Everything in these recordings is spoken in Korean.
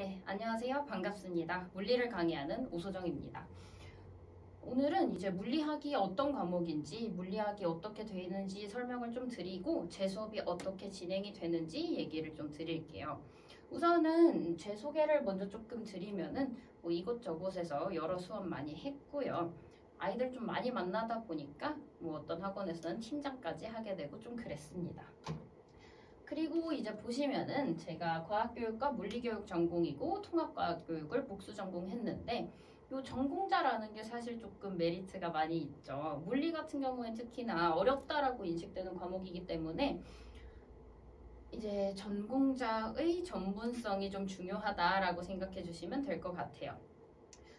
네, 안녕하세요. 반갑습니다. 물리를 강의하는 오소정입니다. 오늘은 이제 물리학이 어떤 과목인지, 물리학이 어떻게 되는지 설명을 좀 드리고 제 수업이 어떻게 진행이 되는지 얘기를 좀 드릴게요. 우선은 제 소개를 먼저 조금 드리면은 이곳저곳에서 여러 수업 많이 했고요. 아이들 좀 많이 만나다 보니까 어떤 학원에서는 팀장까지 하게 되고 좀 그랬습니다. 그리고 이제 보시면은 제가 과학교육과 물리교육 전공이고 통합과학교육을 복수 전공했는데 요 전공자라는 게 사실 조금 메리트가 많이 있죠. 물리 같은 경우엔 특히나 어렵다라고 인식되는 과목이기 때문에 이제 전공자의 전문성이 좀 중요하다라고 생각해 주시면 될 것 같아요.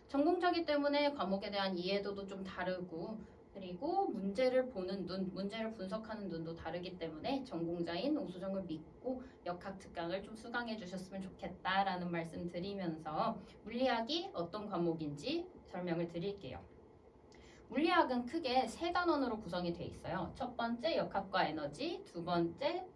전공자이기 때문에 과목에 대한 이해도도 좀 다르고 그리고 문제를 보는 눈, 문제를 분석하는 눈도 다르기 때문에 전공자인 오소정을 믿고 역학 특강을 좀 수강해 주셨으면 좋겠다라는 말씀 드리면서 물리학이 어떤 과목인지 설명을 드릴게요. 물리학은 크게 세 단원으로 구성이 돼 있어요. 첫 번째 역학과 에너지, 두 번째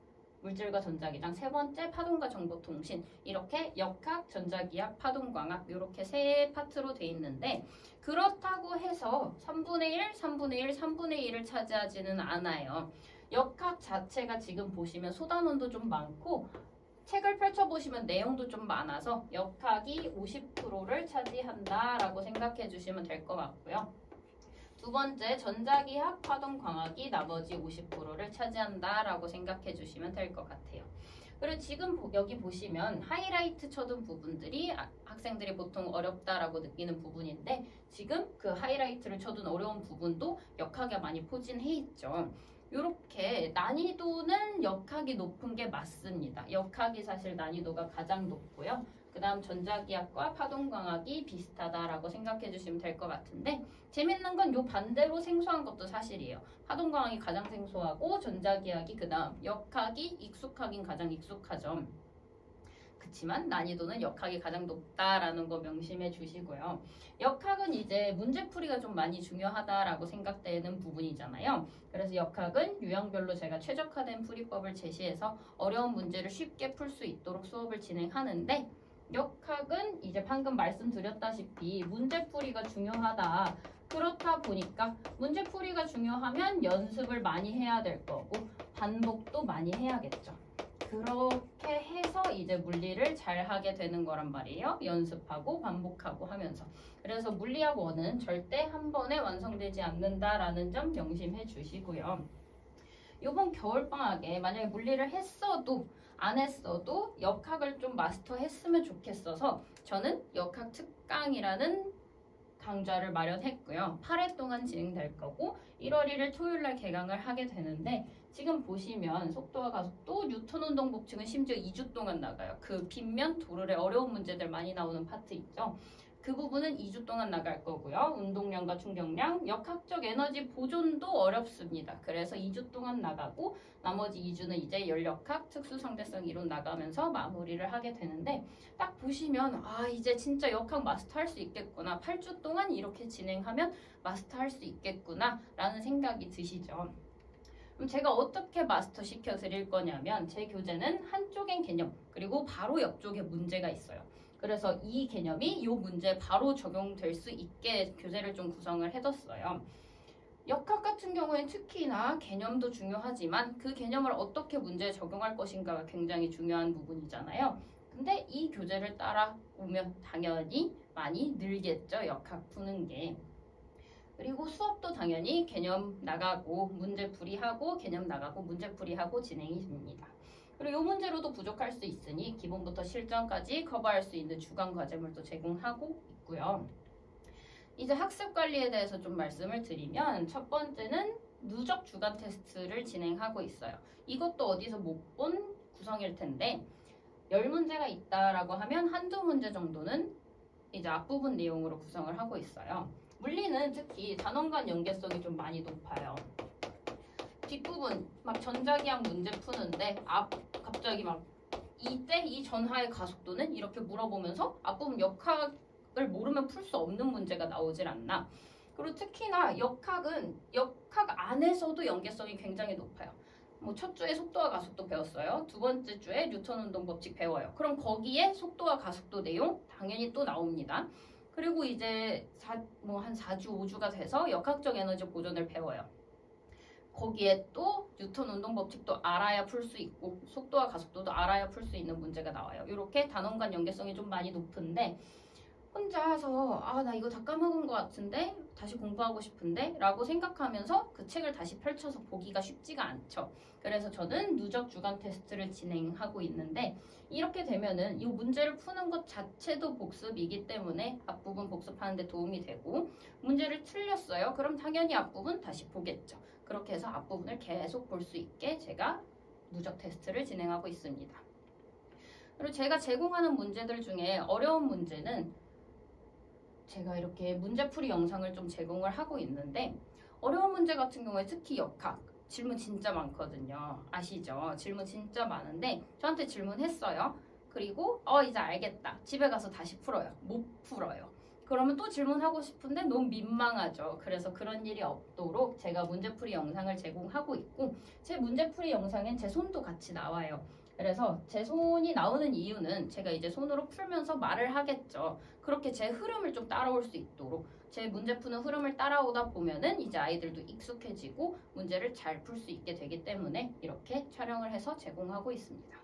물질과 전자기장, 세 번째 파동과 정보통신, 이렇게 역학, 전자기학, 파동광학 이렇게 세 파트로 돼 있는데 그렇다고 해서 3분의 1, 3분의 1, 3분의 1을 차지하지는 않아요. 역학 자체가 지금 보시면 소단원도 좀 많고 책을 펼쳐보시면 내용도 좀 많아서 역학이 50%를 차지한다라고 생각해 주시면 될 것 같고요. 두 번째, 전자기학, 파동광학이 나머지 50%를 차지한다라고 생각해 주시면 될 것 같아요. 그리고 지금 여기 보시면 하이라이트 쳐둔 부분들이 학생들이 보통 어렵다라고 느끼는 부분인데 지금 그 하이라이트를 쳐둔 어려운 부분도 역학에 많이 포진해 있죠. 이렇게 난이도는 역학이 높은 게 맞습니다. 역학이 사실 난이도가 가장 높고요. 그 다음 전자기학과 파동광학이 비슷하다라고 생각해 주시면 될 것 같은데 재밌는 건 요 반대로 생소한 것도 사실이에요. 파동광학이 가장 생소하고 전자기학이 그 다음 역학이 익숙하긴 가장 익숙하죠. 그치만 난이도는 역학이 가장 높다라는 거 명심해 주시고요. 역학은 이제 문제풀이가 좀 많이 중요하다라고 생각되는 부분이잖아요. 그래서 역학은 유형별로 제가 최적화된 풀이법을 제시해서 어려운 문제를 쉽게 풀 수 있도록 수업을 진행하는데 역학은 이제 방금 말씀드렸다시피 문제풀이가 중요하다. 그렇다 보니까 문제풀이가 중요하면 연습을 많이 해야 될 거고 반복도 많이 해야겠죠. 그렇게 해서 이제 물리를 잘 하게 되는 거란 말이에요. 연습하고 반복하고 하면서. 그래서 물리학 1은 절대 한 번에 완성되지 않는다라는 점 명심해 주시고요. 이번 겨울방학에 만약에 물리를 했어도 안 했어도 역학을 좀 마스터했으면 좋겠어서 저는 역학 특강이라는 강좌를 마련했고요. 8회 동안 진행될 거고 1월 1일 토요일날 개강을 하게 되는데 지금 보시면 속도와 가속도, 뉴턴 운동 법칙은 심지어 2주 동안 나가요. 그 빗면 도르래 어려운 문제들 많이 나오는 파트 있죠. 그 부분은 2주 동안 나갈 거고요. 운동량과 충격량, 역학적 에너지 보존도 어렵습니다. 그래서 2주 동안 나가고 나머지 2주는 이제 열역학, 특수상대성 이론 나가면서 마무리를 하게 되는데 딱 보시면 이제 진짜 역학 마스터할 수 있겠구나. 8주 동안 이렇게 진행하면 마스터할 수 있겠구나 라는 생각이 드시죠. 그럼 제가 어떻게 마스터 시켜 드릴 거냐면 제 교재는 한쪽엔 개념 그리고 바로 옆쪽에 문제가 있어요. 그래서 이 개념이 이 문제에 바로 적용될 수 있게 교재를 좀 구성을 해뒀어요. 역학 같은 경우엔 특히나 개념도 중요하지만 그 개념을 어떻게 문제에 적용할 것인가가 굉장히 중요한 부분이잖아요. 근데 이 교재를 따라오면 당연히 많이 늘겠죠. 역학 푸는 게. 그리고 수업도 당연히 개념 나가고 문제풀이하고 개념 나가고 문제풀이하고 진행이 됩니다. 그리고 이 문제로도 부족할 수 있으니 기본부터 실전까지 커버할 수 있는 주간 과제물도 제공하고 있고요. 이제 학습 관리에 대해서 좀 말씀을 드리면 첫 번째는 누적 주간 테스트를 진행하고 있어요. 이것도 어디서 못 본 구성일 텐데 10문제가 있다라고 하면 한두 문제 정도는 이제 앞부분 내용으로 구성을 하고 있어요. 물리는 특히 단원 간 연계성이 좀 많이 높아요. 뒷부분 막 전자기학 문제 푸는데 갑자기 막 이때 이 전하의 가속도는 이렇게 물어보면서 앞부분 역학을 모르면 풀 수 없는 문제가 나오질 않나. 그리고 특히나 역학은 역학 안에서도 연계성이 굉장히 높아요. 뭐 첫 주에 속도와 가속도 배웠어요. 두 번째 주에 뉴턴 운동 법칙 배워요. 그럼 거기에 속도와 가속도 내용 당연히 또 나옵니다. 그리고 이제 한 4주, 5주가 돼서 역학적 에너지 보존을 배워요. 거기에 또 뉴턴 운동 법칙도 알아야 풀 수 있고 속도와 가속도도 알아야 풀 수 있는 문제가 나와요. 이렇게 단원 간 연계성이 좀 많이 높은데 혼자서 나 이거 다 까먹은 것 같은데 다시 공부하고 싶은데 라고 생각하면서 그 책을 다시 펼쳐서 보기가 쉽지가 않죠. 그래서 저는 누적 주간 테스트를 진행하고 있는데 이렇게 되면은 이 문제를 푸는 것 자체도 복습이기 때문에 앞부분 복습하는 데 도움이 되고 문제를 틀렸어요. 그럼 당연히 앞부분 다시 보겠죠. 그렇게 해서 앞부분을 계속 볼 수 있게 제가 누적 테스트를 진행하고 있습니다. 그리고 제가 제공하는 문제들 중에 어려운 문제는 제가 이렇게 문제풀이 영상을 좀 제공을 하고 있는데 어려운 문제 같은 경우에 특히 역학 질문 진짜 많거든요. 아시죠? 질문 진짜 많은데 저한테 질문했어요. 그리고 이제 알겠다. 집에 가서 다시 풀어요. 못 풀어요. 그러면 또 질문하고 싶은데 너무 민망하죠. 그래서 그런 일이 없도록 제가 문제풀이 영상을 제공하고 있고 제 문제풀이 영상엔 제 손도 같이 나와요. 그래서 제 손이 나오는 이유는 제가 이제 손으로 풀면서 말을 하겠죠. 그렇게 제 흐름을 좀 따라올 수 있도록 제 문제 푸는 흐름을 따라오다 보면은 이제 아이들도 익숙해지고 문제를 잘 풀 수 있게 되기 때문에 이렇게 촬영을 해서 제공하고 있습니다.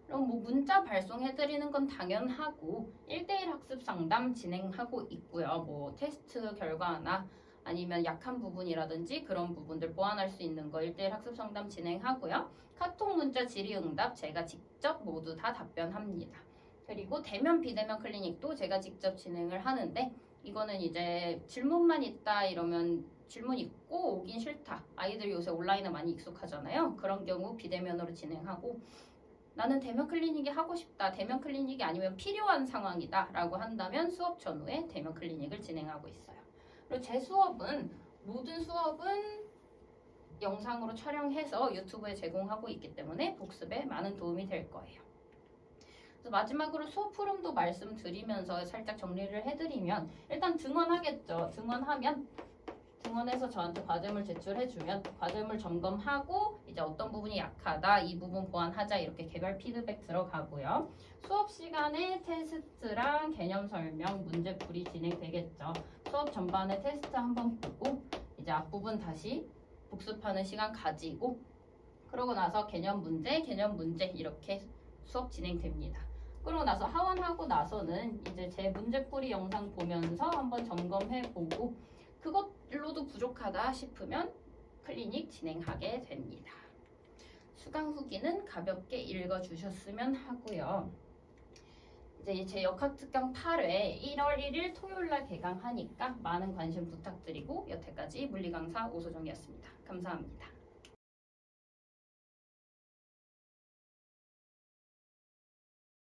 그럼 뭐 문자 발송해드리는 건 당연하고 1대1 학습 상담 진행하고 있고요. 뭐 테스트 결과나 아니면 약한 부분이라든지 그런 부분들 보완할 수 있는 거 1대1 학습 상담 진행하고요. 카톡 문자 질의응답 제가 직접 모두 다 답변합니다. 그리고 대면 비대면 클리닉도 제가 직접 진행을 하는데 이거는 이제 질문만 있다 이러면 질문 있고 오긴 싫다. 아이들이 요새 온라인에 많이 익숙하잖아요. 그런 경우 비대면으로 진행하고 나는 대면 클리닉이 하고 싶다. 대면 클리닉이 아니면 필요한 상황이다 라고 한다면 수업 전후에 대면 클리닉을 진행하고 있어요. 그리고 제 수업은 모든 수업은 영상으로 촬영해서 유튜브에 제공하고 있기 때문에 복습에 많은 도움이 될 거예요. 그래서 마지막으로 수업 흐름도 말씀드리면서 살짝 정리를 해드리면 일단 등원하겠죠. 등원해서 저한테 과제물 제출해주면 과제물 점검하고 이제 어떤 부분이 약하다 이 부분 보완하자 이렇게 개별 피드백 들어가고요. 수업 시간에 테스트랑 개념 설명, 문제풀이 진행되겠죠. 수업 전반에 테스트 한번 보고 이제 앞부분 다시 복습하는 시간 가지고 그러고 나서 개념 문제 이렇게 수업 진행됩니다. 그러고 나서 하원하고 나서는 이제 제 문제풀이 영상 보면서 한번 점검해보고 그것로도 부족하다 싶으면 클리닉 진행하게 됩니다. 수강 후기는 가볍게 읽어주셨으면 하고요. 이제 제 역학특강 8회 1월 1일 토요일날 개강하니까 많은 관심 부탁드리고 여태까지 물리강사 오소정이었습니다. 감사합니다.